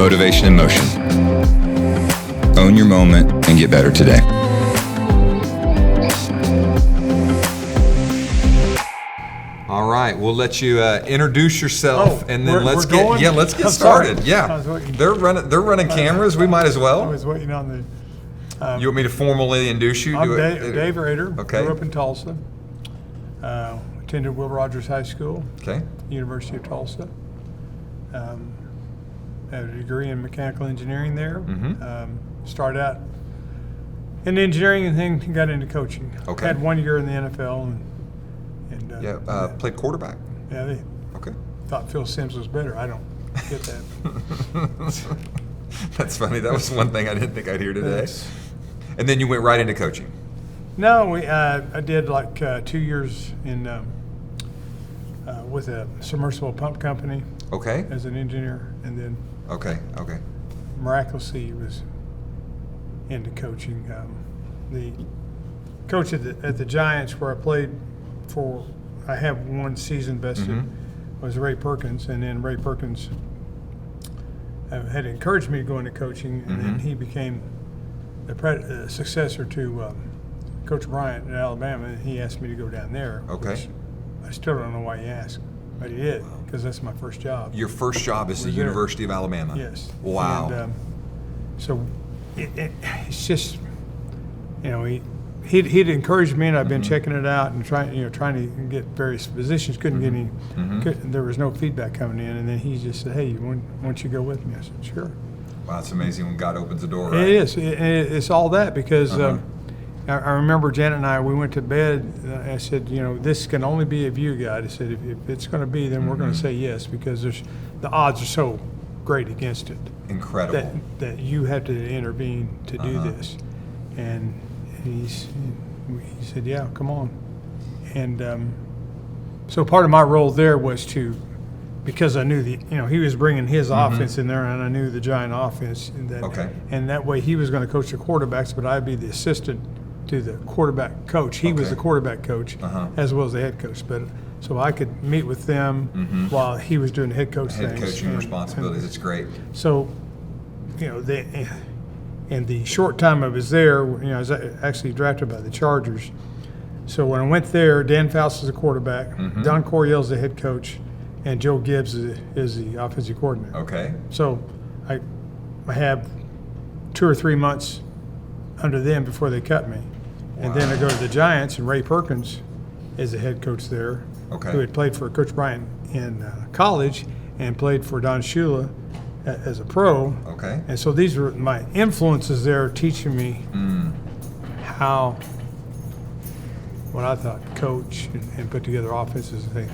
motivation in motion. Own your moment and get better today. All right, we'll let you introduce yourself, and then let's get started. Sorry. Yeah, they're running cameras. We might as I well. was waiting on the. You want me to formally introduce you? I'm Dave Rader. Okay. Grew up in Tulsa. Attended Will Rogers High School. Okay. University of Tulsa. Had a degree in mechanical engineering there. Started out in engineering and then got into coaching. Okay. Had 1 year in the NFL and Played quarterback. yeah, they Okay. thought Phil Simms was better. I don't get that. That's funny. That was one thing I didn't think I'd hear today. Yes. And then you went right into coaching. No, I did like 2 years in with a submersible pump company Okay. as an engineer, and then Okay. miraculously was into coaching. The coach at the Giants, where I played for, I have one season vested, was Ray Perkins, and then Ray Perkins had encouraged me to go into coaching, and then he became the successor to Coach Bryant at Alabama, and he asked me to go down there. Okay. Which I still don't know why he asked, but he did, because that's my first job. Your first job is the there. University of Alabama. Yes. Wow. And, so it's just, you know, he'd encouraged me, and I've been checking it out and trying to get various positions. Couldn't get any. There was no feedback coming in, and then he just said, "Hey, why don't you go with me?" I said, "Sure." Wow, it's amazing when God opens the door. Right? It is. It's all that because I remember Janet and I. We went to bed. I said, this can only be of you, God. I said, if it's going to be, then we're going to say yes, because the odds are so great against it. Incredible. That you have to intervene to do this, and he said, "Yeah, come on." And so part of my role there was because I knew he was bringing his offense in there, and I knew the Giant offense. And that way he was going to coach the quarterbacks, but I'd be the assistant to the quarterback coach. He was the quarterback coach as well as the head coach. But so I could meet with them while he was doing the head coach things. Head coaching responsibilities. It's great. So, in the short time I was there, I was actually drafted by the Chargers. So when I went there, Dan Faust is the quarterback, Don Coryell's the head coach, and Joe Gibbs is the offensive coordinator. Okay. So I have 2 or 3 months under them before they cut me. And then I go to the Giants, and Ray Perkins is the head coach there, who had played for Coach Bryant in college and played for Don Shula as a pro. Okay. And so these were my influences there, teaching me how, what I thought, coach and put together offenses and things.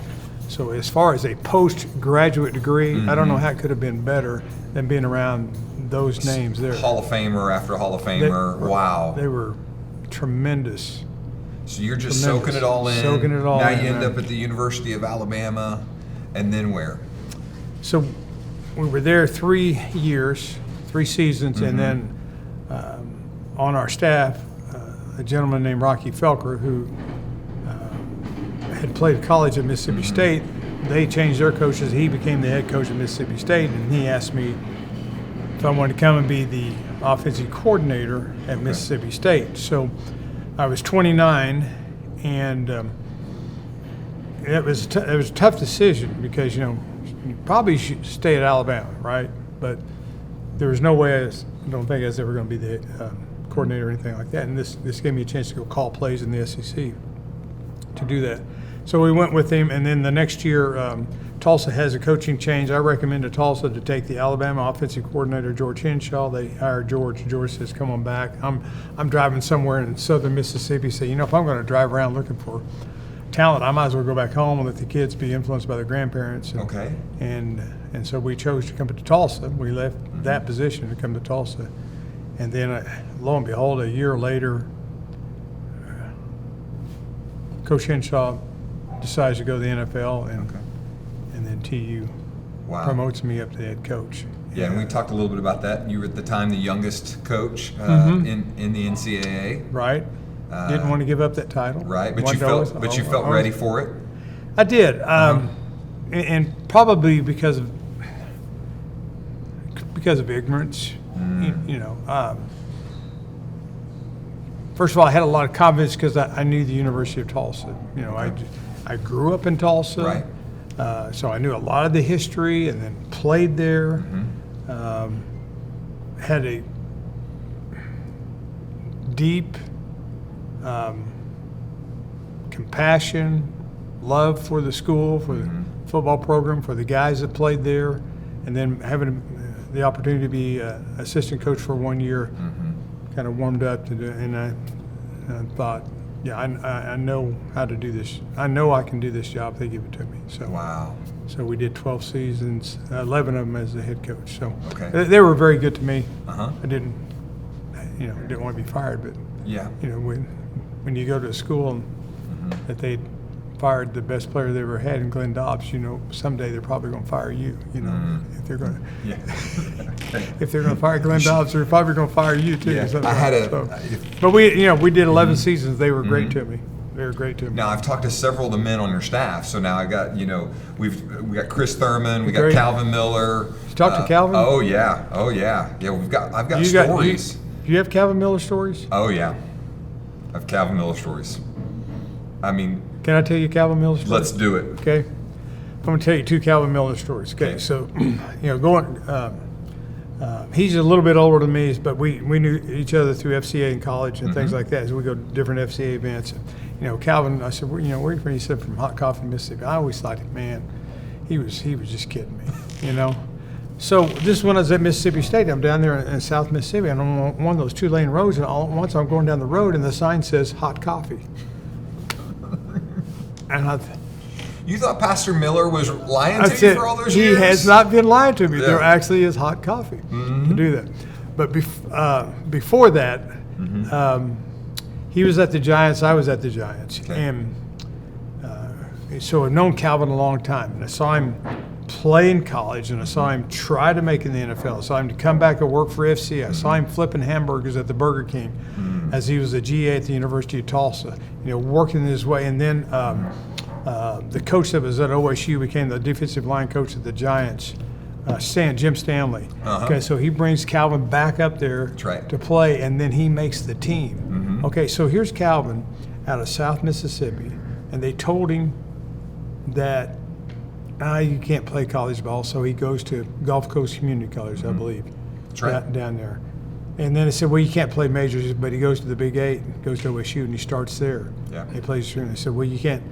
So as far as a postgraduate degree, I don't know how it could have been better than being around those names there. Hall of Famer after Hall of Famer. Wow. They were tremendous. So you're just soaking it all in. Soaking it all now in. Now you end up at the University of Alabama, and then where? So we were there 3 years, 3 seasons, and then on our staff, a gentleman named Rocky Felker, who had played college at Mississippi State. They changed their coaches. He became the head coach at Mississippi State, and he asked me if I wanted to come and be the offensive coordinator at Mississippi State. So I was 29, and it was a tough decision because you probably should stay at Alabama, right? But there was no way I don't think I was ever going to be the coordinator or anything like that. And this gave me a chance to go call plays in the SEC to do that. So we went with him, and then the next year, Tulsa has a coaching change. I recommended Tulsa to take the Alabama offensive coordinator, George Henshaw. They hired George. George says, "Come on back." I'm driving somewhere in southern Mississippi. Say, if I'm going to drive around looking for talent, I might as well go back home and let the kids be influenced by their grandparents. And so we chose to come to Tulsa. We left that position to come to Tulsa, and then lo and behold, a year later, Coach Henshaw decides to go to the NFL, and then TU promotes me up to head coach. Yeah, and we talked a little bit about that. You were at the time the youngest coach in the NCAA. Right. Didn't want to give up that title. Right, but you felt ready for it. I did, and probably because because of ignorance. You know, first of all, I had a lot of confidence because I knew the University of Tulsa. You know, I grew up in Tulsa, Right. so I knew a lot of the history, and then played there. Had a deep compassion, love for the school, for the football program, for the guys that played there, and then having the opportunity to be assistant coach for 1 year, kind of warmed up to do. And I thought, yeah, I know how to do this. I know I can do this job if they give it to me. So Wow. So we did 12 seasons, 11 of them as the head coach. So Okay. they were very good to me. Uh-huh. I didn't want to be fired, but Yeah. you know, when you go to a school and that they fired the best player they ever had in Glenn Dobbs, you know, someday they're probably going to fire you. You know, if they're going to Yeah. if they're going to fire Glenn Dobbs, they're probably going to fire you too. Yeah. So- I had a. so- if- But we did 11 seasons. They were great to me. They were great to me. Now I've talked to several of the men on your staff, so now I got we got Chris Thurman, we got Great. Calvin Miller. You talked to Calvin? Oh yeah, yeah. I've got stories. Do you have Calvin Miller stories? Oh yeah, I have Calvin Miller stories. I mean, Can I tell you Calvin Miller stories? let's do it. Okay. I'm going to tell you 2 Calvin Miller stories. Okay. Okay. So, you know, he's a little bit older than me, but we knew each other through FCA in college and things like that. So we go to different FCA events. And, you know, Calvin, I said, where are you from? He said, from Hot Coffee, Mississippi. I always thought, man, he was just kidding me, you know. So this is when I was at Mississippi State. I'm down there in South Mississippi, and I'm on one of those 2-lane roads, and all at once I'm going down the road, and the sign says hot coffee. And You thought Pastor Miller was lying I to you said, for all those he years? has not been lying to me. Yeah. There actually is hot coffee to do that. But before that, he was at the Giants. I was at the Giants, Okay. and so I've known Calvin a long time. And I saw him play in college, and I saw him try to make it in the NFL. I saw him to come back and work for FCA. I saw him flipping hamburgers at the Burger King as he was a GA at the University of Tulsa. You know, working his way, and then. The coach that was at OSU became the defensive line coach of the Giants, Jim Stanley. Okay, so he brings Calvin back up there right. to play, and then he makes the team. Okay, so here's Calvin out of South Mississippi, and they told him that you can't play college ball, so he goes to Gulf Coast Community College, I believe, That's right. down there. And then they said, well, you can't play majors, but he goes to the Big 8, goes to OSU, and he starts there. Yeah. He plays through, and they said, well, you can't.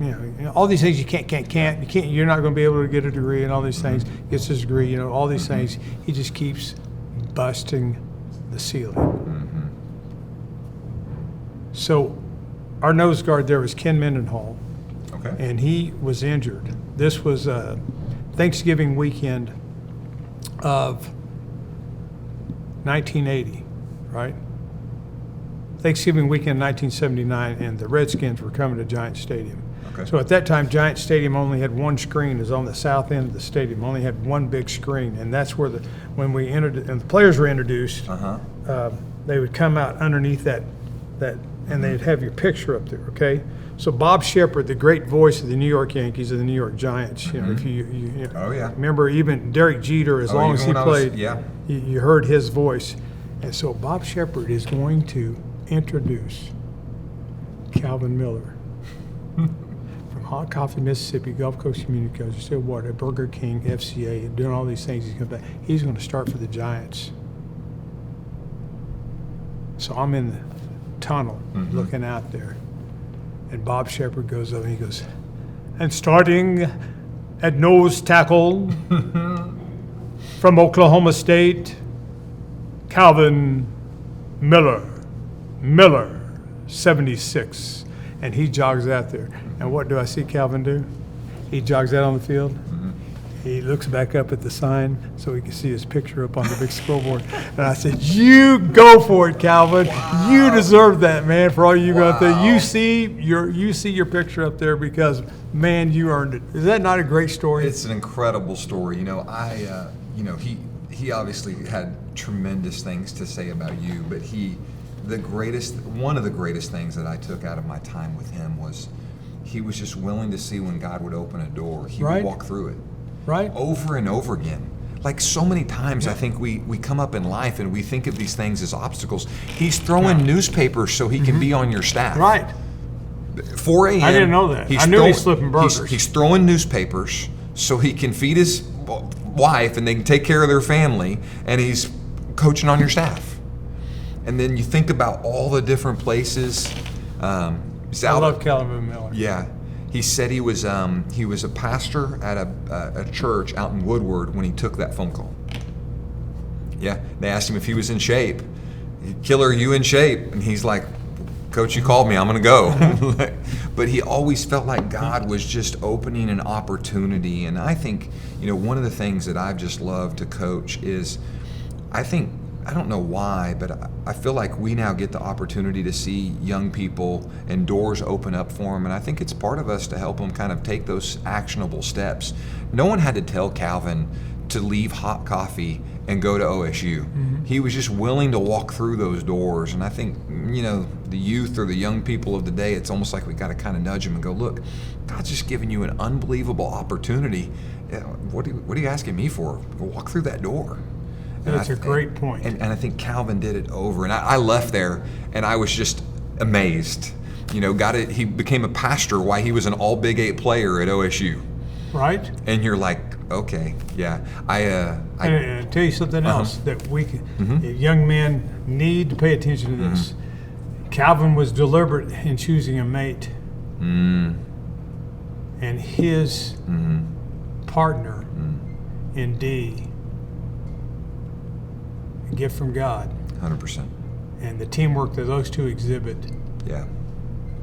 You know, all these things you can't. You're not going to be able to get a degree, and all these things. Gets his degree, you know, all these things. He just keeps busting the ceiling. So, our nose guard there was Ken Mendenhall, Okay. and he was injured. This was Thanksgiving weekend of 1980, right? Thanksgiving weekend 1979, and the Redskins were coming to Giant Stadium. Okay. So at that time, Giant Stadium only had one screen. It was on the south end of the stadium. Only had one big screen, and that's where when we entered and the players were introduced, they would come out underneath that, and they'd have your picture up there. Okay. So Bob Shepard, the great voice of the New York Yankees and the New York Giants, you know, if you know, Oh, yeah. remember even Derek Jeter, as long as he even when I was- played, yeah. you heard his voice, and so Bob Shepard is going to introduce Calvin Miller from Hot Coffee, Mississippi, Gulf Coast Community College, Stillwater, Burger King, FCA, doing all these things. He's going to start for the Giants. So I'm in the tunnel looking out there, and Bob Shepard goes up and he goes, and starting at nose tackle from Oklahoma State, Calvin Miller, 76. And he jogs out there. And what do I see Calvin do? He jogs out on the field. He looks back up at the sign so he can see his picture up on the big scoreboard. And I said, you go for it, Calvin. Wow. You deserve that, man, for all you go out there. You see your picture up there because, man, you earned it. Is that not a great story? It's an incredible story. You know, he obviously had tremendous things to say about you, but one of the greatest things that I took out of my time with him was he was just willing to see when God would open a door. He would walk through it. Right. Over and over again. like so many times, I think we come up in life and we think of these things as obstacles. He's throwing newspapers so he can be on your staff. Right. 4 a.m. I didn't know that. I knew he's flipping burgers. He's throwing newspapers so he can feed his wife and they can take care of their family, and he's coaching on your staff. And then you think about all the different places. I love Calvin Miller. Yeah. He said he was a pastor at a church out in Woodward when he took that phone call. Yeah, they asked him if he was in shape. Killer, are you in shape? And he's like, Coach, you called me, I'm gonna go. But he always felt like God was just opening an opportunity. And I think, one of the things that I've just loved to coach is, I don't know why, but I feel like we now get the opportunity to see young people and doors open up for them. And I think it's part of us to help them kind of take those actionable steps. No one had to tell Calvin to leave hot coffee and go to OSU. He was just willing to walk through those doors. And I think, the youth or the young people of the day, it's almost like we got to kind of nudge them and go, look, God's just giving you an unbelievable opportunity. What are you asking me for? Go walk through that door. That's a great point. And I think Calvin did it over. And I left there and I was just amazed. He became a pastor while he was an all Big 8 player at OSU. Right. And you're like, okay, yeah. I tell you something else that young men need to pay attention to this. Calvin was deliberate in choosing a mate. And his partner in D, a gift from God. 100%. And the teamwork that those two exhibit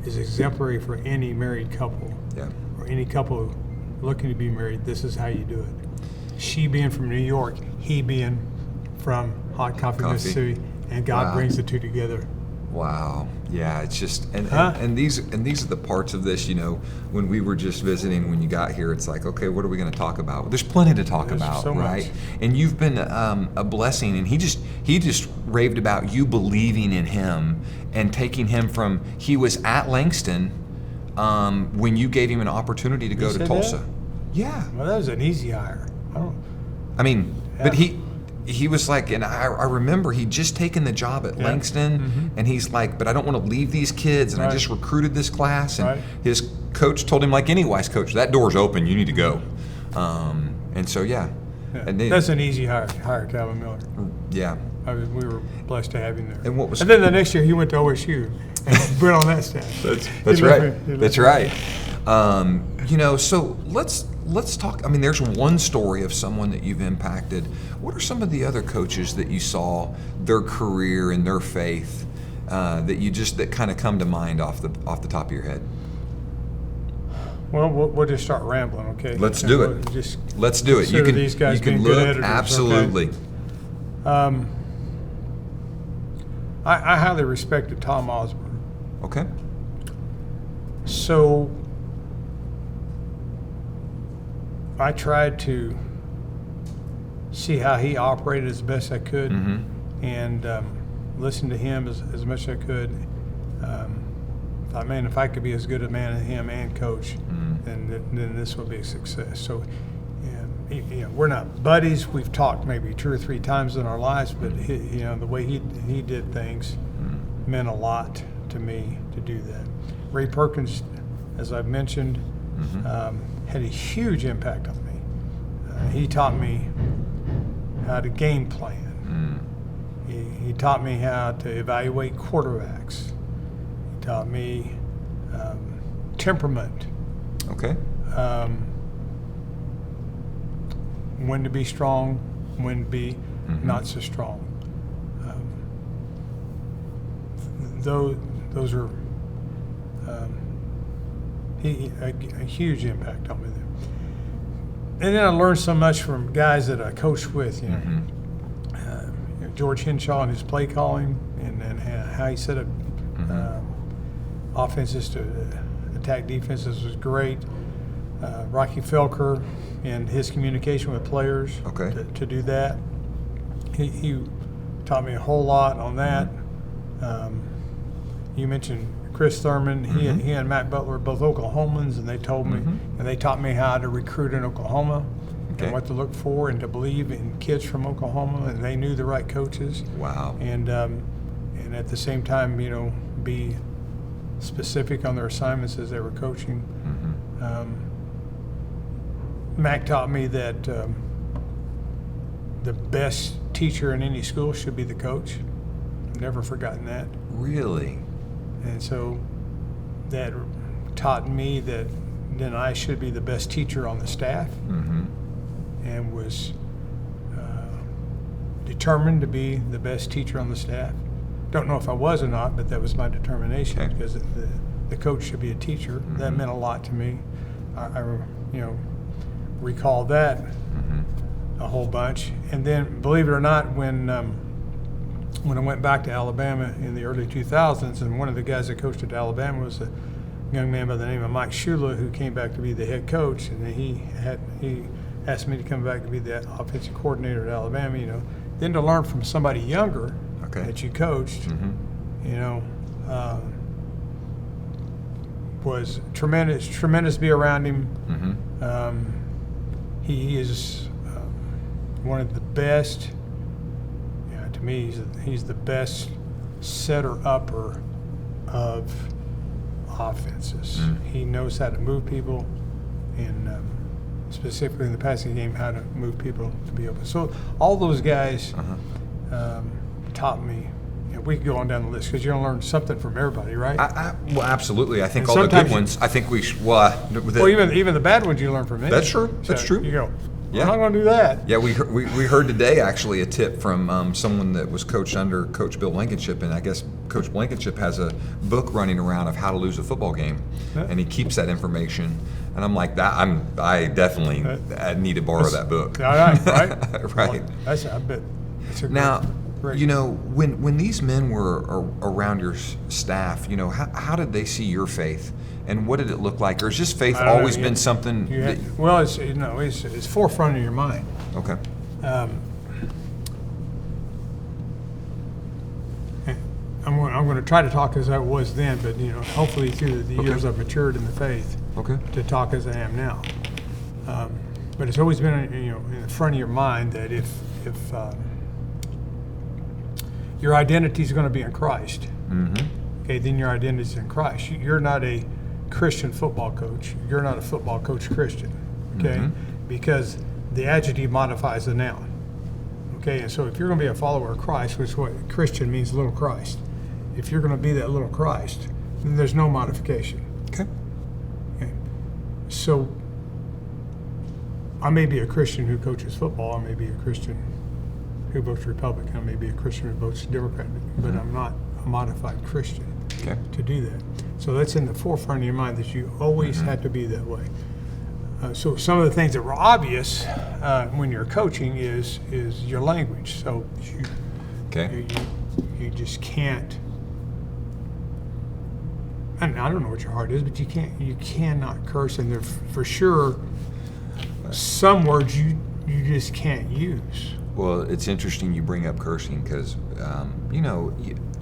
is exemplary for any married couple. Yeah. Or any couple looking to be married. This is how you do it. She being from New York, he being from Hot Coffee, Mississippi, and God brings the two together. Wow. Yeah, it's just and these are the parts of this, when we were just visiting when you got here, it's like, okay, what are we going to talk about? There's plenty to talk about, so right? much. And you've been a blessing, and he just raved about you believing in him and taking him from, he was at Langston when you gave him an opportunity to go to Tulsa. That? Yeah. Well, that was an easy hire. But he was like, and I remember he'd just taken the job at Langston, and he's like, but I don't want to leave these kids, and I just recruited this class, and his coach told him, like any wise coach, that door's open, you need to go. And so, And that's an easy hire, Calvin Miller. Yeah. We were blessed to have him there. And then the next year he went to OSU and went on that staff. That's right. That's right. So let's talk. There's one story of someone that you've impacted. What are some of the other coaches that you saw, their career and their faith, that kind of come to mind off the top of your head? Well, we'll just start rambling, okay? Let's do it. Let's do it. You can these guys you can being look good editors, absolutely. Okay? I highly respected Tom Osborne. Okay. So I tried to see how he operated as best I could, and listen to him as much as I could. Thought, man, if I could be as good a man as him and coach, then this will be a success. So, we're not buddies. We've talked maybe 2 or 3 times in our lives, but the way he did things meant a lot to me to do that. Ray Perkins, as I've mentioned, had a huge impact on me. He taught me how to game plan. He taught me how to evaluate quarterbacks. He taught me temperament. Okay. When to be strong, when to be not so strong. Those are a huge impact on me there. And then I learned so much from guys that I coached with, George Henshaw and his play calling, and how he set up offenses to attack defenses was great. Rocky Felker and his communication with players to do that. He taught me a whole lot on that. You mentioned Chris Thurman. He and Matt Butler are both Oklahomans, and they told me, and they taught me how to recruit in Oklahoma. Okay. and what to look for and to believe in kids from Oklahoma, and they knew the right coaches. Wow. And at the same time, be specific on their assignments as they were coaching. Mac taught me that the best teacher in any school should be the coach. I've never forgotten that. Really? And so that taught me that then I should be the best teacher on the staff, and was determined to be the best teacher on the staff. Don't know if I was or not, but that was my determination, Okay. because the coach should be a teacher. That meant a lot to me. I recall that a whole bunch. And then, believe it or not, when I went back to Alabama in the early 2000s, and one of the guys that coached at Alabama was a young man by the name of Mike Shula, who came back to be the head coach, and he asked me to come back to be the offensive coordinator at Alabama. Then to learn from somebody younger that you coached, was tremendous. Tremendous to be around him. He is one of the best. To me, he's the best setter-upper of offenses. He knows how to move people, and specifically in the passing game, how to move people to be open. So all those guys taught me. We could go on down the list, because you're going to learn something from everybody, right? Well, absolutely. I think And all the good sometimes ones. I think we should. Well, even the bad ones you learn from me. That's true. That's true. You go, Yeah. I'm not going to do that. Yeah, we heard today actually a tip from someone that was coached under Coach Bill Blankenship, and I guess Coach Blankenship has a book running around of how to lose a football game, and he keeps that information. And I'm like, I definitely need to borrow that book. All right, right? Right. Well, I bet. That's a Now, great. when these men were around your staff, how did they see your faith, and what did it look like, or has just faith I don't know, always been something? Well, it's forefront of your mind. Okay. I'm going to try to talk as I was then, but hopefully through the years I've matured in the faith Okay. to talk as I am now. But it's always been in the front of your mind that if your identity is going to be in Christ, okay, then your identity is in Christ. You're not a Christian football coach. You're not a football coach Christian, okay, because the adjective modifies the noun. Okay, and so if you're going to be a follower of Christ, which is what Christian means, little Christ, if you're going to be that little Christ, then there's no modification. Okay. Okay. So I may be a Christian who coaches football. I may be a Christian who votes Republican. I may be a Christian who votes Democrat, but I'm not a modified Christian to do that. So that's in the forefront of your mind, that you always have to be that way. So some of the things that were obvious when you're coaching is your language. So you just can't. And I don't know what your heart is, but you cannot curse, and there for sure some words you just can't use. Well, it's interesting you bring up cursing, because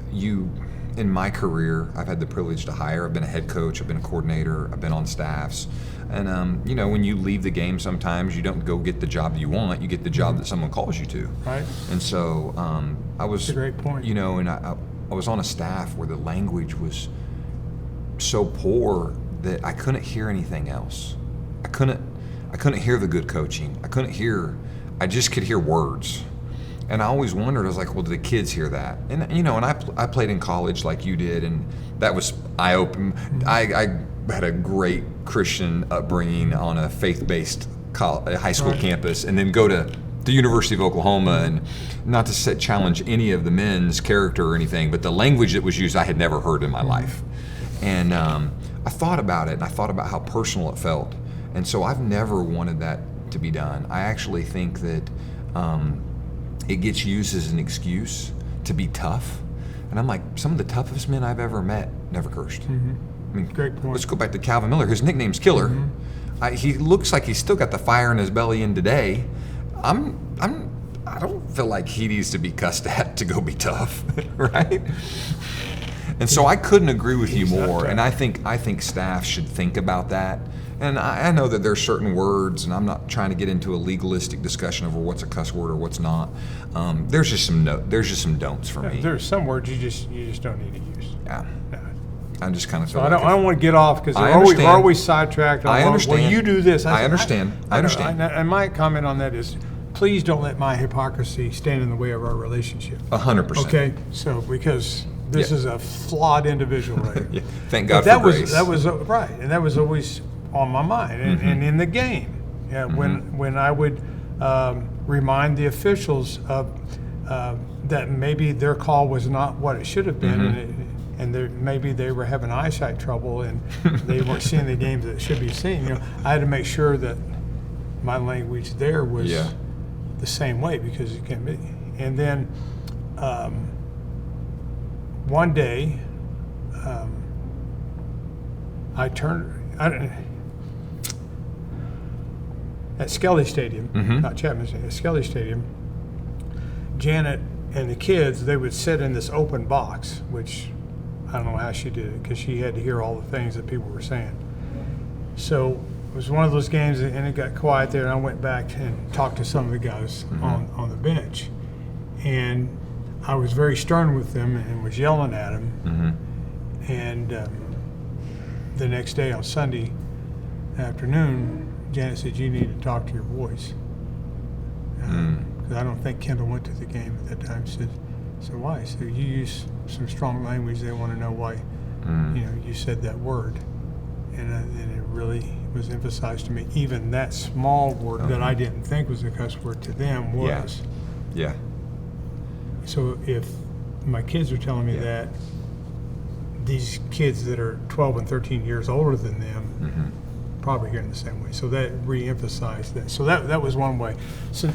you in my career, I've had the privilege to hire. I've been a head coach, I've been a coordinator, I've been on staffs. And, when you leave the game, sometimes you don't go get the job you want, you get the job that someone calls you to. Right. And so I was, That's a great point. And I was on a staff where the language was so poor that I couldn't hear anything else. I couldn't hear the good coaching. I just could hear words. And I always wondered, I was like, well, do the kids hear that? And I played in college like you did, and that was eye-opening. I had a great Christian upbringing on a faith-based high school campus, and then go to the University of Oklahoma, and not to challenge any of the men's character or anything, but the language that was used I had never heard in my life. And I thought about it, and I thought about how personal it felt. And so I've never wanted that to be done. I actually think that it gets used as an excuse to be tough. And I'm like, some of the toughest men I've ever met never cursed. I mean, Great point. Let's go back to Calvin Miller. His nickname's Killer. He looks like he's still got the fire in his belly in today. I don't feel like he needs to be cussed at to go be tough, right? And so I couldn't agree with you He's not more. tough. And I think staff should think about that. And I know that there's certain words, and I'm not trying to get into a legalistic discussion over what's a cuss word or what's not. There's just some don'ts for me. There's some words you just don't need to use. Yeah. No. I'm just kind of. So I don't want to get off because I we're understand. always sidetracked. I understand. Well, you do this. I said, understand. I understand. And my comment on that is, please don't let my hypocrisy stand in the way of our relationship. 100%. Okay, so because this Yeah. is a flawed individual, right? Yeah. Thank God But for grace. that was right, and that was always on my mind, and in the game, yeah, when I would remind the officials of that maybe their call was not what it should have been, and maybe they were having eyesight trouble and they weren't seeing the games that should be seen. I had to make sure that my language there was the same way, because it can be. And then one day, at Skelly Stadium, not Chapman Stadium, at Skelly Stadium, Janet and the kids, they would sit in this open box, which I don't know how she did it, because she had to hear all the things that people were saying. So it was one of those games, and it got quiet there, and I went back and talked to some of the guys on the bench. And I was very stern with them and was yelling at them. And the next day on Sunday afternoon, Janet said, "You need to talk to your boys." Because I don't think Kendall went to the game at that time. She said, "So why?" So you use some strong language. They want to know why, you said that word. And it really was emphasized to me. Even that small word that I didn't think was a cuss word, to them was. Yeah. So if my kids are telling me that, these kids that are 12 and 13 years older than them probably hearing the same way. So that re-emphasized that. So that was one way. So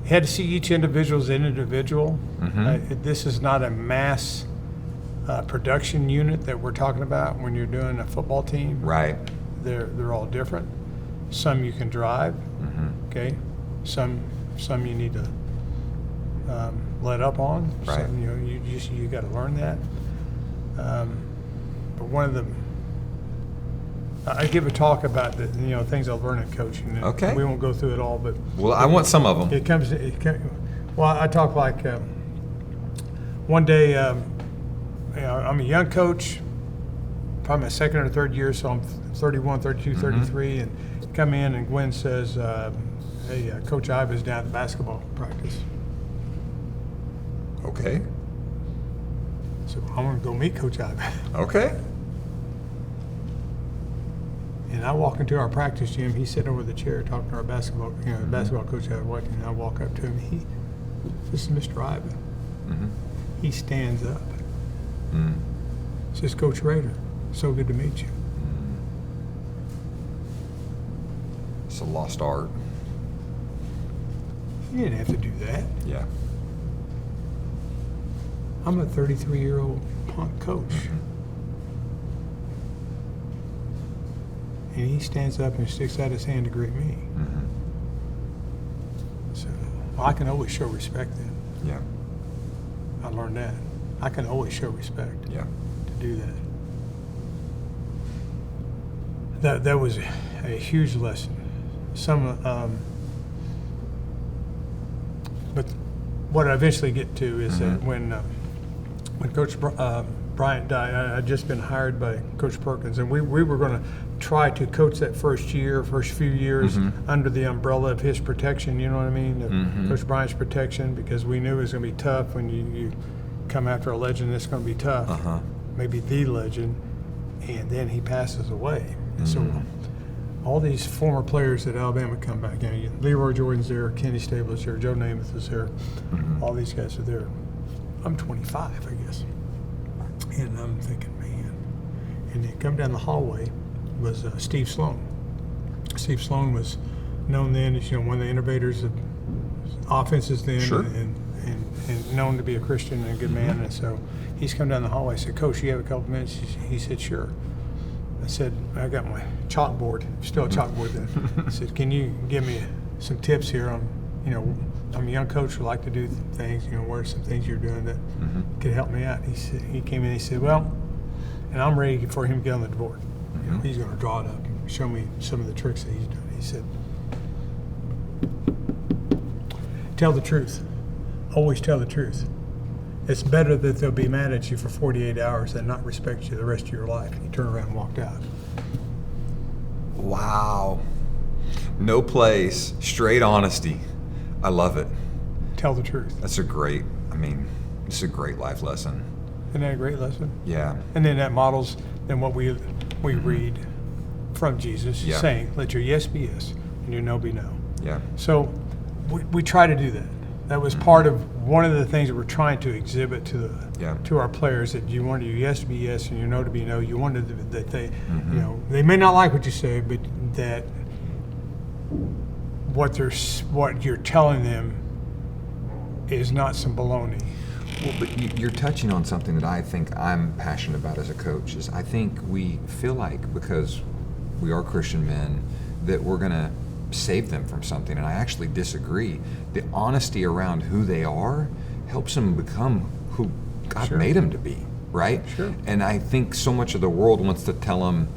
had to see each individual as an individual. This is not a mass production unit that we're talking about when you're doing a football team. Right. They're all different. Some you can drive. Okay. Some you need to let up on. Right. Some, you got to learn that. But one of them, I give a talk about the things I learned in coaching. And Okay. We won't go through it all, but Well, I want some of them. well, I talk like one day. I'm a young coach, probably my second or third year, so I'm 31, 32, 33, and come in and Gwen says, "Hey, Coach Iva's down at basketball practice." Okay. So I'm gonna go meet Coach Iva. Okay. And I walk into our practice gym. He's sitting over the chair talking to our basketball, the basketball coach I was watching. And I walk up to him. This is Mr. Iva. He stands up. Says, "Coach Rader, so good to meet you." It's a lost art. You didn't have to do that. Yeah. I'm a 33-year-old punk coach. And he stands up and sticks out his hand to greet me. So I can always show respect then. Yeah. I learned that. I can always show respect Yeah. to do that. That was a huge lesson. But what I eventually get to is that when Coach Bryant died, I'd just been hired by Coach Perkins, and we were going to try to coach that first few years under the umbrella of his protection, you know what I mean? Coach Bryant's protection, because we knew it was going to be tough when you come after a legend. It's going to be tough, maybe the legend, and then he passes away. And so all these former players at Alabama come back. Leroy Jordan's there, Kenny Stabler's there, Joe Namath is there. All these guys are there. I'm 25, I guess. And I'm thinking, man. And they come down the hallway was Steve Sloan. Steve Sloan was known then as one of the innovators of offenses then, and known to be a Christian and a good man. And so he's come down the hallway. I said, "Coach, you have a couple minutes?" He said, "Sure." I said, "I got my chalkboard, still a chalkboard then." I said, "Can you give me some tips here on, I'm a young coach who like to do things. What are some things you're doing that could help me out? He came in and he said, well, and I'm ready for him to get on the board. He's going to draw it up and show me some of the tricks that he's doing. He said, tell the truth. Always tell the truth. It's better that they'll be mad at you for 48 hours than not respect you the rest of your life. And he turned around and walked out. Wow. No plays, straight honesty. I love it. Tell the truth. It's a great life lesson. Isn't that a great lesson? Yeah. And then that models then what we read from Jesus, saying, let your yes be yes and your no be no. Yeah. So we try to do that. That was part of one of the things that we're trying to exhibit to our players, that you wanted your yes to be yes and your no to be no. You wanted that they, they may not like what you say, but that what you're telling them is not some baloney. Well, but you're touching on something that I think I'm passionate about as a coach. Is I think we feel like, because we are Christian men, that we're going to save them from something, and I actually disagree. The honesty around who they are helps them become who God made them to be, right? Sure. And I think so much of the world wants to tell them,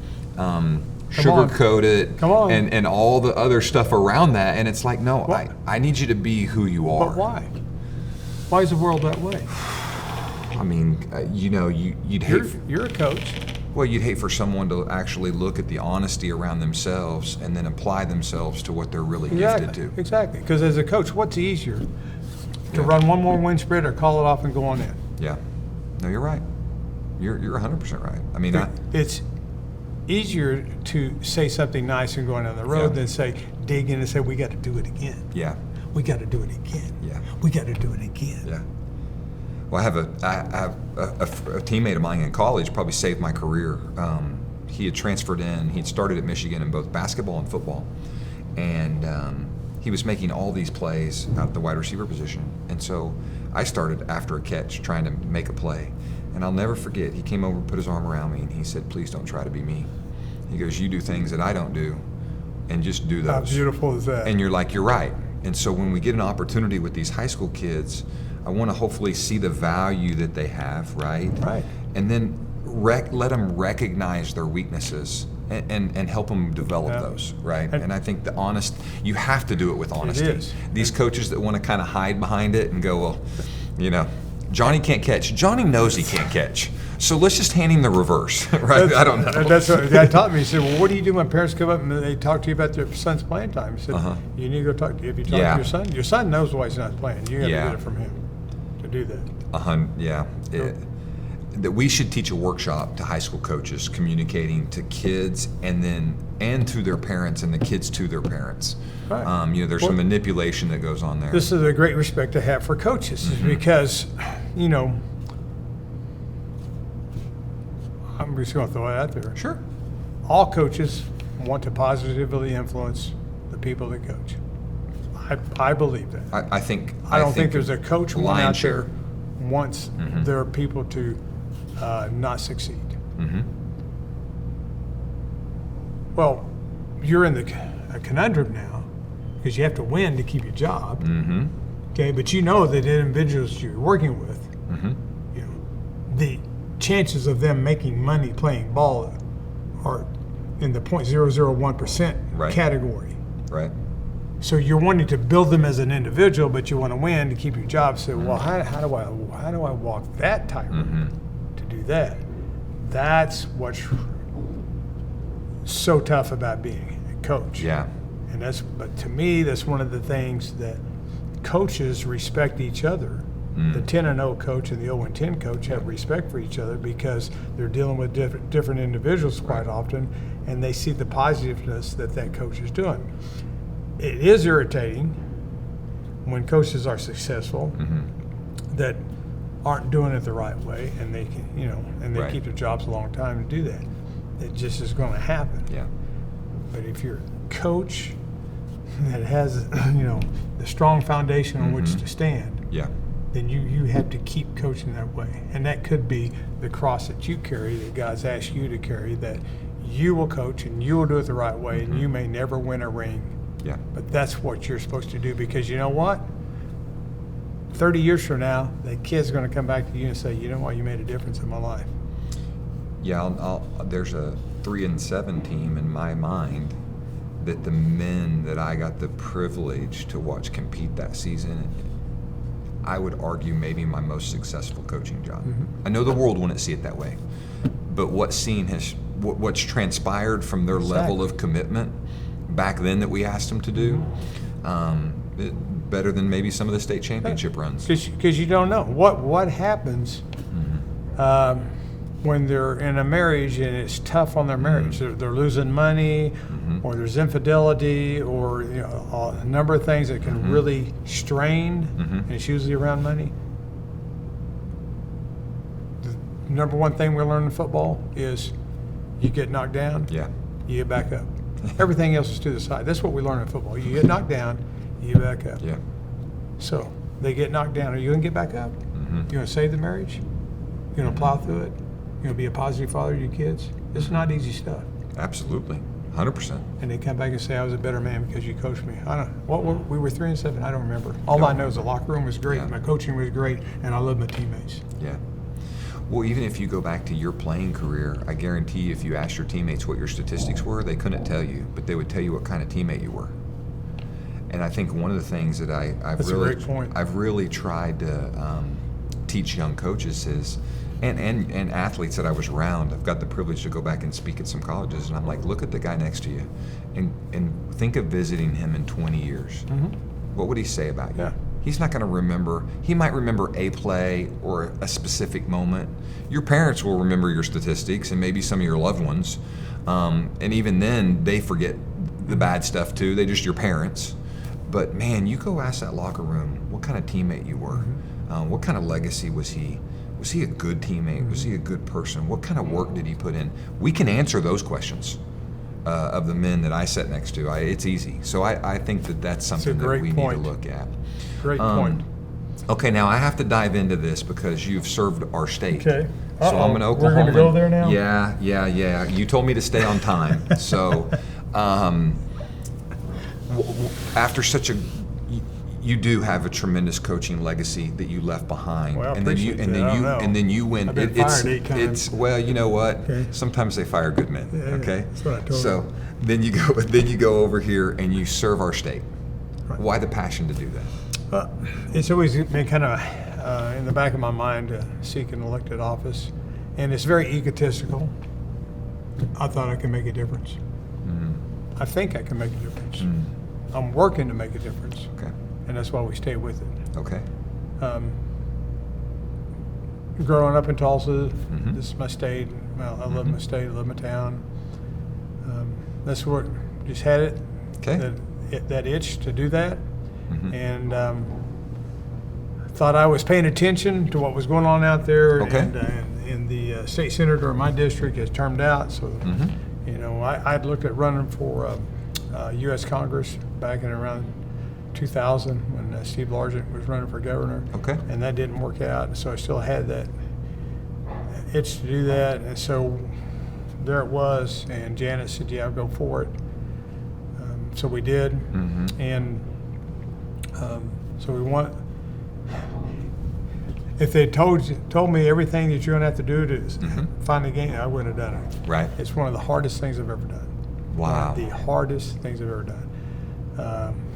sugarcoat it, and all the other stuff around that, and it's like, no, I need you to be who you are. But why? Why is the world that way? I mean, you'd hate. You're a coach. Well, you'd hate for someone to actually look at the honesty around themselves and then apply themselves to what they're really gifted to. Exactly. Because as a coach, what's easier? To run one more wind spread or call it off and go on in? Yeah. No, you're right. You're 100% right. I mean, it's easier to say something nice and going down the road than dig in and say, we got to do it again. Yeah. We got to do it again. Yeah. We got to do it again. Yeah. Well, I have a teammate of mine in college, probably saved my career. He had transferred in. He'd started at Michigan in both basketball and football. And he was making all these plays at the wide receiver position. And so I started after a catch trying to make a play. And I'll never forget, he came over, put his arm around me, and he said, please don't try to be me. He goes, you do things that I don't do, and just do those. How beautiful is that? And you're like, you're right. And so when we get an opportunity with these high school kids, I want to hopefully see the value that they have, right? Right. And then let them recognize their weaknesses and help them develop those, right? And I think you have to do it with honesty. It is. These coaches that want to kind of hide behind it and go, well, Johnny can't catch. Johnny knows he can't catch. So let's just hand him the reverse, right? I don't know. That's what Dad taught me. He said, well, what do you do when parents come up and they talk to you about their son's playing time? He said, you need to go talk to you. If you talk to your son knows why he's not playing. You got to get it from him to do that. That we should teach a workshop to high school coaches, communicating to kids and to their parents, and the kids to their parents. Right. There's some manipulation that goes on there. This is a great respect to have for coaches, is because, I'm just going to throw it out there. Sure. All coaches want to positively influence the people that coach. I believe that. I think. I don't think there's a coach one out there wants their people to not succeed. Well, you're in a conundrum now because you have to win to keep your job. Okay, but you know that the individuals you're working with, the chances of them making money playing ball are in the 0.001% category. Right. So you're wanting to build them as an individual, but you want to win to keep your job. So, well, how do I walk that tightrope to do that? That's what's so tough about being a coach. Yeah. And but to me, that's one of the things that coaches respect each other. The 10-0 coach and the 0-10 coach have respect for each other because they're dealing with different individuals quite often, and they see the positiveness that coach is doing. It is irritating when coaches are successful that aren't doing it the right way, and they can, they keep their jobs a long time to do that. It just is going to happen. Yeah. But if you're a coach that has, the strong foundation on which to stand, then you have to keep coaching that way. And that could be the cross that you carry, that God's asked you to carry, that you will coach and you will do it the right way, and you may never win a ring. Yeah. But that's what you're supposed to do, because you know what? 30 years from now, that kid's going to come back to you and say, you know what, you made a difference in my life. Yeah, there's a 3-7 team in my mind that the men that I got the privilege to watch compete that season, I would argue maybe my most successful coaching job. I know the world wouldn't see it that way, but what's transpired from their level of commitment back then that we asked them to do, better than maybe some of the state championship runs. Because you don't know what happens when they're in a marriage and it's tough on their marriage. They're losing money, or there's infidelity, or a number of things that can really strain, and it's usually around money. The number one thing we learn in football is you get knocked down, you get back up. Everything else is to the side. That's what we learn in football. You get knocked down, you get back up. Yeah. So they get knocked down. Are you going to get back up? You going to save the marriage? You going to plow through it? You going to be a positive father to your kids? It's not easy stuff. Absolutely, 100%. And they come back and say, I was a better man because you coached me. We were 3-7. I don't remember. All I know is the locker room was great, my coaching was great, and I love my teammates. Yeah. Well, even if you go back to your playing career, I guarantee you if you asked your teammates what your statistics were, they couldn't tell you, but they would tell you what kind of teammate you were. And I think one of the things that I've really tried to teach young coaches is, and athletes that I was around, I've got the privilege to go back and speak at some colleges, and I'm like, look at the guy next to you, and think of visiting him in 20 years. What would he say about you? Yeah. He's not going to remember. He might remember a play or a specific moment. Your parents will remember your statistics and maybe some of your loved ones. And even then, they forget the bad stuff too. They're just your parents. But man, you go ask that locker room what kind of teammate you were. What kind of legacy was he? Was he a good teammate? Was he a good person? What kind of work did he put in? We can answer those questions of the men that I sat next to. It's easy. So I think that's something that we need to look at. Great point. Okay, now I have to dive into this because you've served our state. Okay. So I'm an Oklahoman. We're going to go there now? Yeah. You told me to stay on time. So after you do have a tremendous coaching legacy that you left behind. Well, and then you win. I've been fired 8 times. It's well, you know what? Okay. Sometimes they fire good men. Yeah, okay. That's what I told so you. then you go over here and you serve our state. Right. Why the passion to do that? It's always been kind of in the back of my mind to seek an elected office, and it's very egotistical. I thought I could make a difference. I think I can make a difference. I'm working to make a difference. Okay. And that's why we stay with it. Okay. Growing up in Tulsa, this is my state. Well, I love my state, I love my town. That's what, just had it. Okay. That itch to do that. And thought I was paying attention to what was going on out there. Okay. And the state senator in my district has termed out. So, I'd looked at running for U.S. Congress back in around 2000 when Steve Largent was running for governor. Okay. And that didn't work out. So I still had that itch to do that. And so there it was. And Janet said, yeah, I'll go for it. So we did. And so we want. If they told me everything that you're going to have to do to find the game, I wouldn't have done it. Right. It's one of the hardest things I've ever done. Wow. One of the hardest things I've ever done.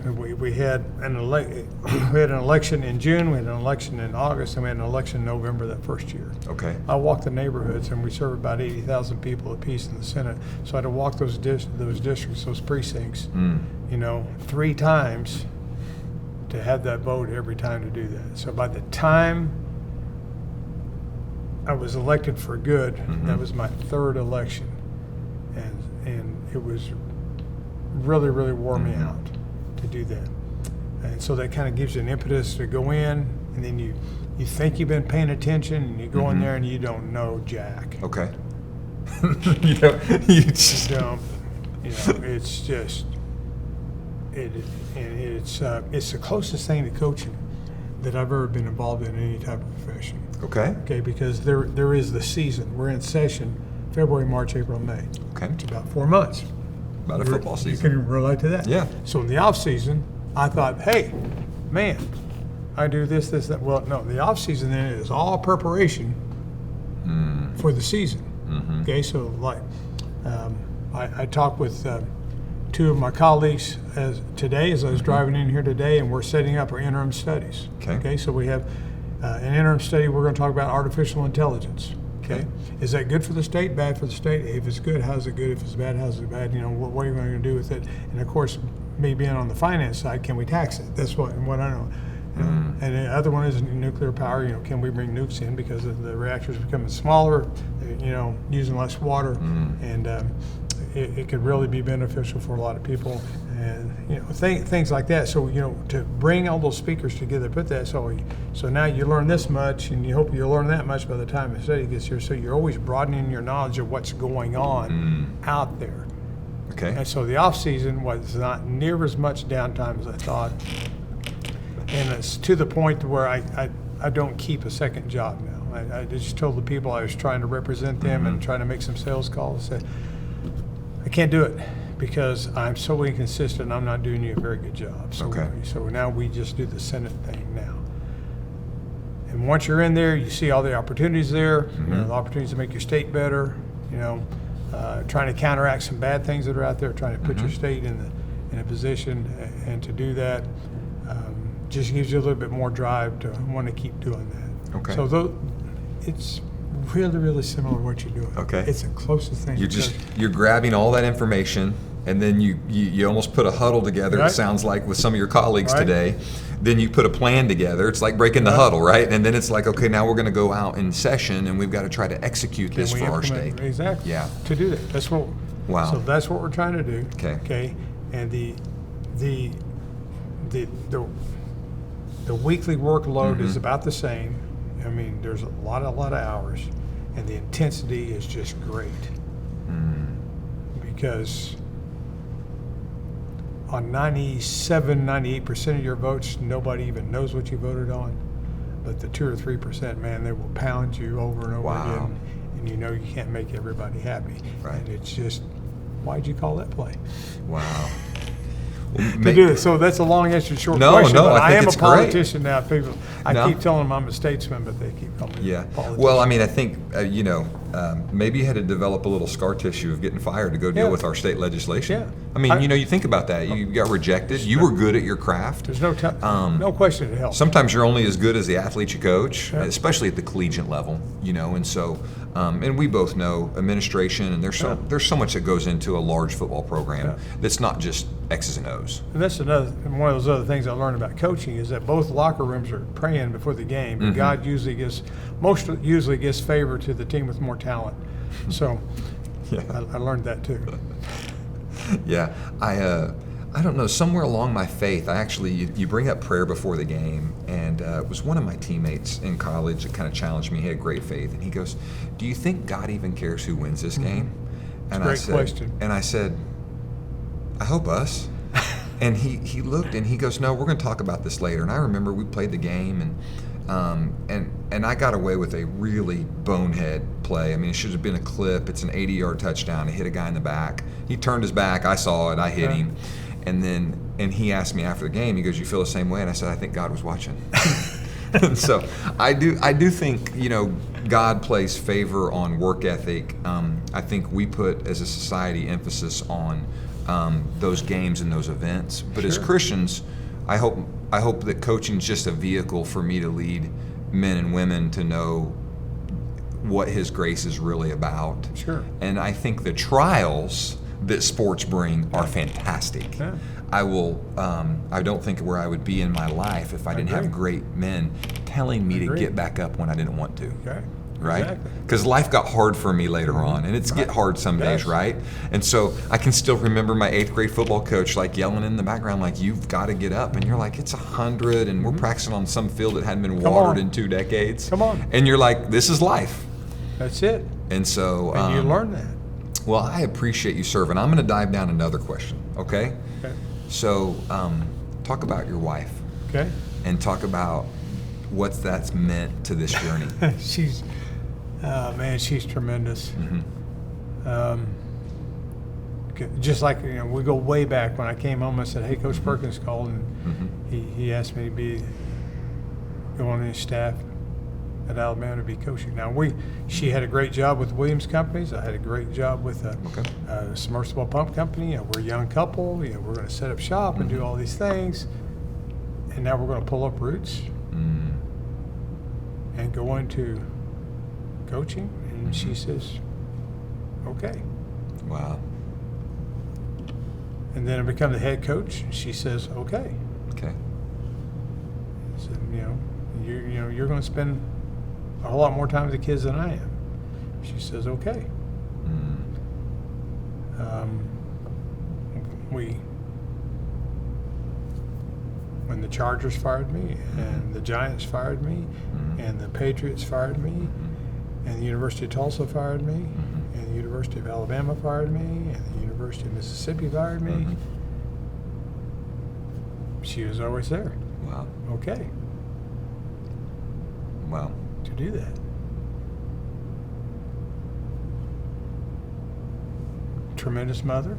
We had an election in June, we had an election in August, and we had an election in November that first year. Okay. I walked the neighborhoods, and we served about 80,000 people apiece in the Senate. So I had to walk those districts, those precincts, 3 times to have that vote every time to do that. So by the time I was elected for good, that was my 3rd election, and it was really, really wore me out to do that. And so that kind of gives you an impetus to go in, and then you think you've been paying attention, and you go in there and you don't know jack. Okay. You just don't. It's just it's the closest thing to coaching that I've ever been involved in any type of profession. Okay. Okay, because there is the season. We're in session February, March, April, May. Okay. It's about 4 months. About a football season. You can relate to that. Yeah. So in the off season, I thought, hey, man, I do this, that. Well, no, the off season then is all preparation for the season. Okay, so like I talked with two of my colleagues as I was driving in here today, and we're setting up our interim studies. Okay, so we have an interim study. We're going to talk about artificial intelligence. Okay, is that good for the state? Bad for the state? If it's good, how's it good? If it's bad, how's it bad? You know, what are you going to do with it? And of course, me being on the finance side, can we tax it? That's what I know. And the other one is nuclear power. You know, can we bring nukes in because the reactors becoming smaller? You know, using less water, and it could really be beneficial for a lot of people. And you know, things like that. So you know, to bring all those speakers together, put that so now you learn this much, and you hope you learn that much by the time the study gets here. So you're always broadening your knowledge of what's going on out there. Okay. And so the off season was not near as much downtime as I thought, and it's to the point where I don't keep a second job now. I just told the people I was trying to represent them and trying to make some sales calls. Said, I can't do it because I'm so inconsistent. I'm not doing you a very good job. So, so now we just do the Senate thing now. And once you're in there, you see all the opportunities there. You know, the opportunities to make your state better. You know, trying to counteract some bad things that are out there. Trying to put your state in a position, and to do that just gives you a little bit more drive to want to keep doing that. Okay. So it's really, really similar to what you're doing. Okay. It's the closest thing. You're grabbing all that information, and then you almost put a huddle together. Right. It sounds like with some of your colleagues today. Then you put a plan together. It's like breaking the huddle, right? And then it's like, okay, now we're going to go out in session, and we've got to try to execute this for our state. Exactly. Yeah. To do that. That's what. Wow. So that's what we're trying to do. Okay. Okay. And the weekly workload is about the same. I mean, there's a lot of hours, and the intensity is just great. Because on 98% of your votes, nobody even knows what you voted on. But the 2 or 3%, man, they will pound you over and over again, and you know you can't make everybody happy. Right. And it's just, why'd you call that play? Wow. To do it. So that's a long answer to short No, question. no, but I think am it's a great. politician now. People, I keep telling them I'm a statesman, but they keep calling me a politician. Well, I mean, I think, maybe you had to develop a little scar tissue of getting fired to go deal with our state legislation. Yeah. I mean, you think about that. You got rejected. You were good at your craft. There's no question it helps. Sometimes you're only as good as the athlete you coach, especially at the collegiate level, and so, and we both know administration, and there's so much that goes into a large football program that's not just X's and O's. And that's one of those other things I learned about coaching is that both locker rooms are praying before the game, and God usually gives favor to the team with more talent. So, I learned that too. Yeah, I don't know, somewhere along my faith, you bring up prayer before the game, and it was one of my teammates in college that kind of challenged me. He had great faith, and he goes, do you think God even cares who wins this game? And Great question. And I said, I hope us. And he looked and he goes, no, we're going to talk about this later. And I remember we played the game, and I got away with a really bonehead play. I mean, it should have been a clip. It's an 80-yard touchdown. I hit a guy in the back. He turned his back. I saw it. I hit him. And he asked me after the game, he goes, you feel the same way? And I said, I think God was watching. And so I do think, God plays favor on work ethic. I think we put, as a society, emphasis on those games and those events. But as Christians, I hope that coaching is just a vehicle for me to lead men and women to know what His grace is really about. Sure. And I think the trials that sports bring are fantastic. Yeah. I don't think where I would be in my life if I didn't have great men telling me to get back up when I didn't want to. Okay. Right? Because life got hard for me later on, and it's get hard some days, right? And so I can still remember my 8th grade football coach like yelling in the background, like, you've got to get up. And you're like, it's 100, and we're practicing on some field that hadn't been watered in 2 decades. Come on. And you're like, this is life. That's it. And so... And you learn that. Well, I appreciate you serving. I'm going to dive down another question, okay? Okay. So talk about your wife. Okay. And talk about what that's meant to this journey. She's tremendous. Just like, we go way back when I came home. I said, hey, Coach Perkins called, and he asked me to be go on any staff at Alabama to be coaching. Now, she had a great job with Williams Companies. I had a great job with a submersible pump company. We're a young couple. We're going to set up shop and do all these things. And now we're going to pull up roots and go into coaching. And she says, okay. Wow. And then I become the head coach. And she says, okay. Okay. I said, you're going to spend a whole lot more time with the kids than I am. She says, okay. When the Chargers fired me, and the Giants fired me, and the Patriots fired me, and the University of Tulsa fired me, and the University of Alabama fired me, and the University of Mississippi fired me, she was always there. Wow. Okay. Wow. To do that. Tremendous mother.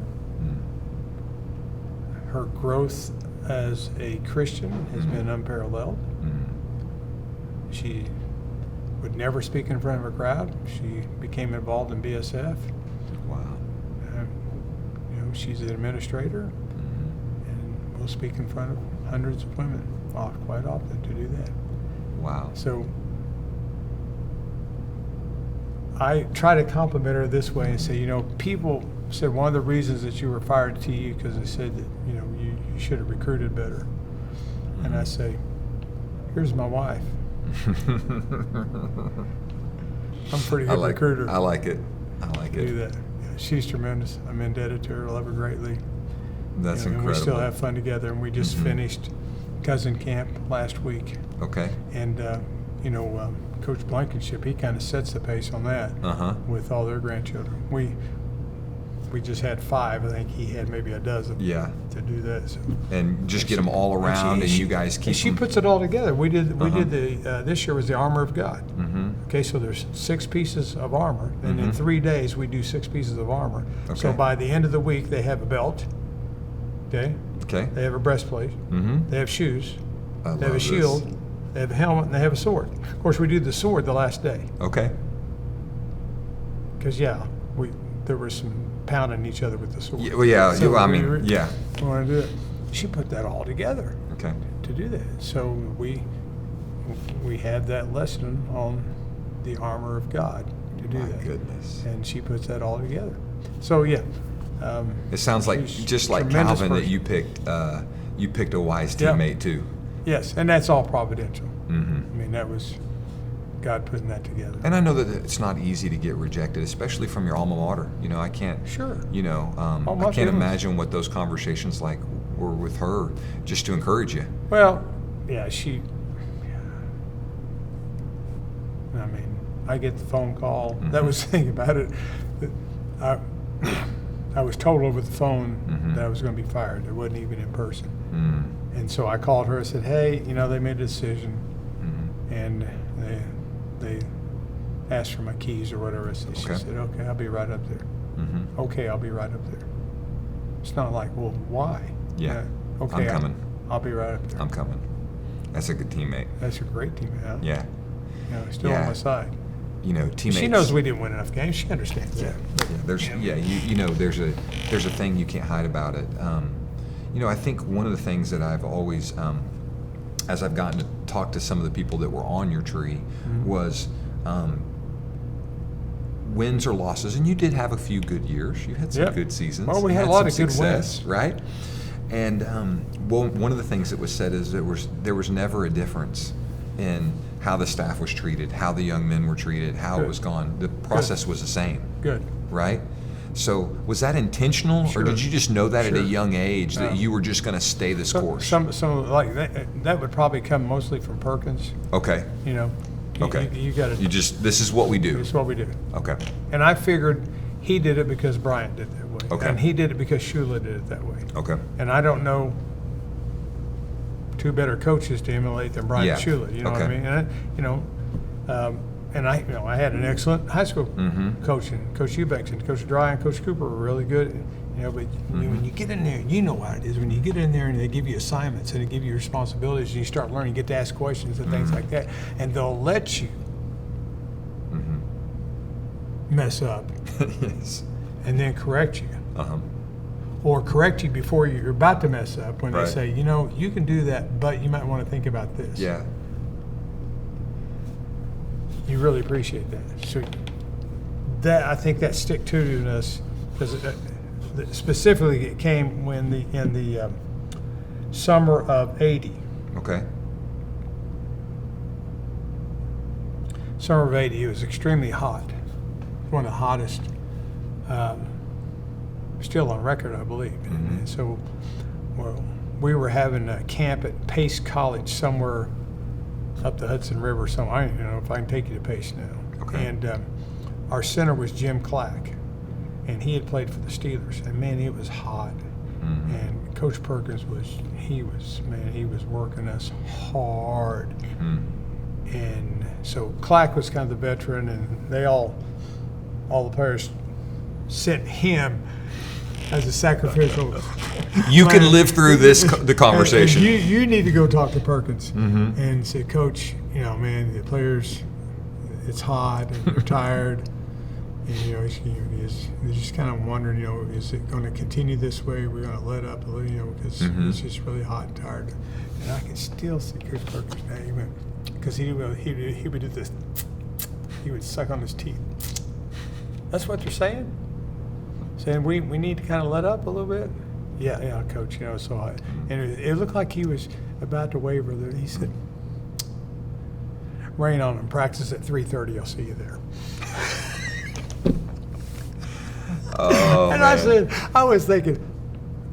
Her growth as a Christian has been unparalleled. She would never speak in front of a crowd. She became involved in BSF. Wow. She's an administrator, and will speak in front of hundreds of women quite often to do that. Wow. So I try to compliment her this way and say, people said one of the reasons that you were fired at TU because they said that, you should have recruited better. And I say, here's my wife. I'm a pretty good recruiter. I like it. Do that. Yeah, she's tremendous. I'm indebted to her. I love her greatly. That's And incredible. we still have fun together. And we just finished cousin camp last week. Okay. And Coach Blankenship, he kind of sets the pace on that with all their grandchildren. We just had 5. I think he had maybe a dozen. Yeah. To do that. So. And just get them all around, and you guys keep. She puts it all together. We did the this year was the armor of God. Okay, so there's 6 pieces of armor, and in 3 days we do 6 pieces of armor. Okay. So by the end of the week they have a belt. Okay. Okay. They have a breastplate. They have shoes. I They have a love shield. this. They have a helmet, and they have a sword. Of course, we do the sword the last day. Okay. Because there was some pounding each other with the sword. Yeah, well, yeah. So I we mean, yeah. want to do it. She put that all together Okay. to do that. So we had that lesson on the armor of God to do My that. goodness. And she puts that all together. So yeah. It sounds like she's just like tremendous Calvin that person. you picked a wise Yeah. teammate too. Yes, and that's all providential. I mean, that was God putting that together. And I know that it's not easy to get rejected, especially from your alma mater. I can't. Sure. I can't feelings. imagine what those conversations like were with her, just to encourage you. Well, yeah, I get the phone call. That was the thing about it. I was told over the phone that I was going to be fired. It wasn't even in person. And so I called her and said, hey, they made a decision. And they asked for my keys or whatever. She said, okay, I'll be right up there. Okay, I'll be right up there. It's not like, well, why? Yeah. Okay, I'm coming. I'll be right up there. I'm coming. That's a good teammate. That's a great teammate. Huh? Yeah. Still on my side. Teammates. She knows we didn't win enough games. She understands Yeah. that. There's there's a thing you can't hide about it. I think one of the things that I've always, as I've gotten to talk to some of the people that were on your tree, was wins or losses, and you did have a few good years. You had some good seasons. Well, we You had a lot some of good success, wins, right? And one of the things that was said is there was never a difference in how the staff was treated, how the young men were treated, how it was gone. The process was the same. Good. Right? So was that intentional, Sure. or did you just know that at a Sure. young age that you were just going to stay this course? Some like that would probably come mostly from Perkins. Okay. Okay. You got to. This is what we do. It's what we do. Okay. And I figured he did it because Bryant did it that way. Okay. And he did it because Shula did it that way. Okay. And I don't know 2 better coaches to emulate than Bryant and Shula. You know what I Okay. mean? And I had an excellent high school coach, and Coach Eubanks and Coach Dry and Coach Cooper were really good, But when you get in there, you know how it is. When you get in there and they give you assignments and they give you responsibilities, and you start learning, you get to ask questions and things like that, and they'll let you mess up Yes. and then correct you. Uh-huh. Or correct you before you're about to mess up when Right. they say, you can do that, but you might want to think about this. Yeah. You really appreciate that. So I think that stick-to-itiveness, because specifically it came in the summer of '80. Okay. Summer of '80, it was extremely hot. One of the hottest, still on record, I believe. Mm-hmm. And so, we were having a camp at Pace College somewhere up the Hudson River. So I don't know if I can take you to Pace now. Okay. And our center was Jim Clack, and he had played for the Steelers. And man, it was hot. Mm-hmm. And Coach Perkins he was working us hard. Mm. And so Clack was kind of the veteran, and they all the players sent him as a sacrificial. You can live through the conversation. And you need to go talk to Perkins Mm-hmm. and say, Coach, man, the players, it's hot and they're tired. And, he's just kind of wondering, is it going to continue this way? We're going to let up a little, because it's just really hot and tired. And I can still see Coach Perkins now. He went, because he would do this. He would suck on his teeth. That's what they're saying? Saying we need to kind of let up a little bit? Yeah, Coach, so and it looked like he was about to waver there. He said, rain on him, practice at 3:30, I'll see you there. Oh, and man. I was thinking,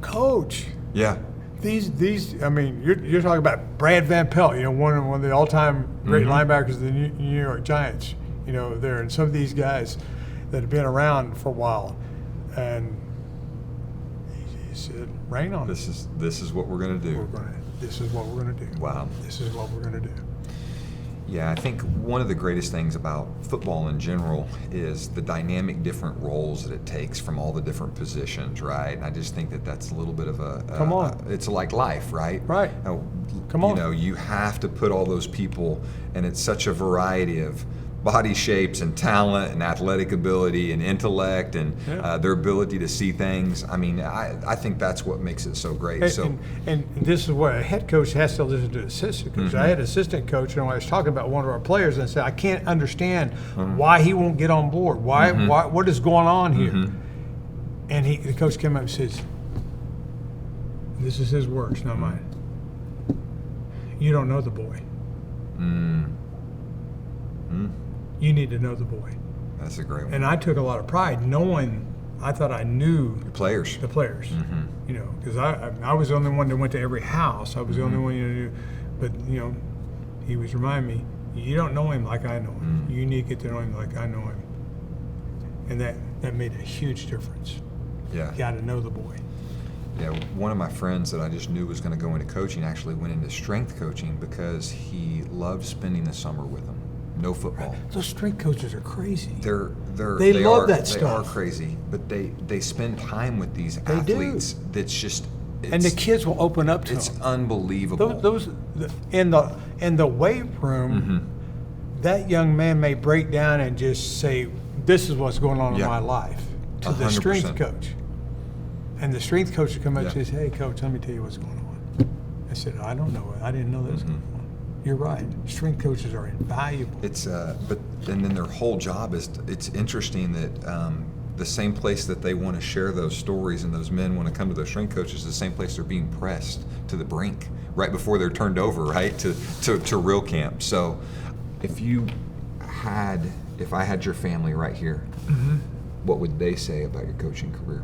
Coach, Yeah. these you're talking about Brad Van Pelt, one of the all-time great linebackers of the New York Giants, there, and some of these guys that have been around for a while, and he said, rain on This is what we're gonna do. This is what we're gonna do. Wow. This is what we're gonna do. Yeah, I think one of the greatest things about football in general is the dynamic different roles that it takes from all the different positions, right? And I just think that that's a little bit of Come on. It's like life, right? Right. Come on. You have to put all those people, and it's such a variety of body shapes and talent and athletic ability and intellect and their ability to see things. I mean, I think that's what makes it so great. And this is what a head coach has to listen to an assistant coach. I had an assistant coach, and I was talking about one of our players, and I said, I can't understand why he won't get on board. Why what is going on here? And the coach came up and says, this is his words, not mine. You don't know the boy. You need to know the boy. That's a great one. And I took a lot of pride knowing, I thought I knew The players. the players, because I was the only one that went to every house. I was the only one, but he was reminding me, you don't know him like I know him. You need to get to know him like I know him. And that made a huge difference. Yeah. You got to know the boy. Yeah, one of my friends that I just knew was going to go into coaching actually went into strength coaching because he loved spending the summer with them. No football. Those strength coaches are crazy. They love that stuff. They are crazy, but they spend time with these athletes. That's just. And the kids will open up to It's them. unbelievable. Those in the weight room, that young man may break down and just say, "This is what's going on in my life," to the 100%. strength coach. And the strength coach would come up and Yeah. says, "Hey, coach, let me tell you what's going on." I said, "I don't know it. I didn't know that was going on." You're right. Strength coaches are invaluable. It's and then their whole job is. It's interesting that the same place that they want to share those stories and those men want to come to their strength coaches is the same place they're being pressed to the brink right before they're turned over, right to real camp. So, if I had your family right here, what would they say about your coaching career?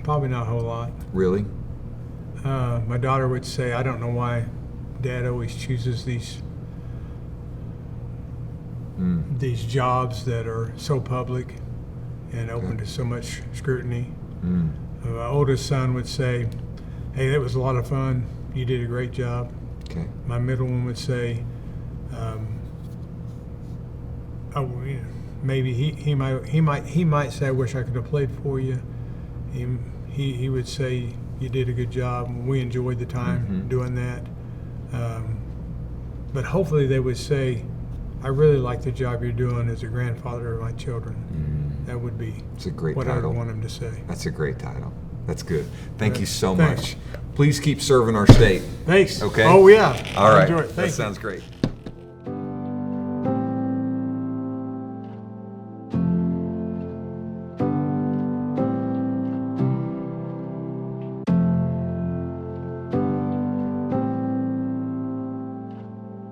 Probably not a whole lot. Really? My daughter would say, "I don't know why Dad always chooses these jobs that are so public and open to so much scrutiny." My oldest son would say, "Hey, that was a lot of fun. You did a great job." Okay. maybe he might say, I wish I could have played for you. He would say you did a good job. We enjoyed the time doing that. But hopefully they would say, I really like the job you're doing as a grandfather of my children. That would be It's a great what title. I would want him to say. That's a great title. That's good. Thank you so Thanks. much. Please keep serving our state. Thanks. Okay. Oh, yeah. All right. Enjoy it. That Thank you. sounds great.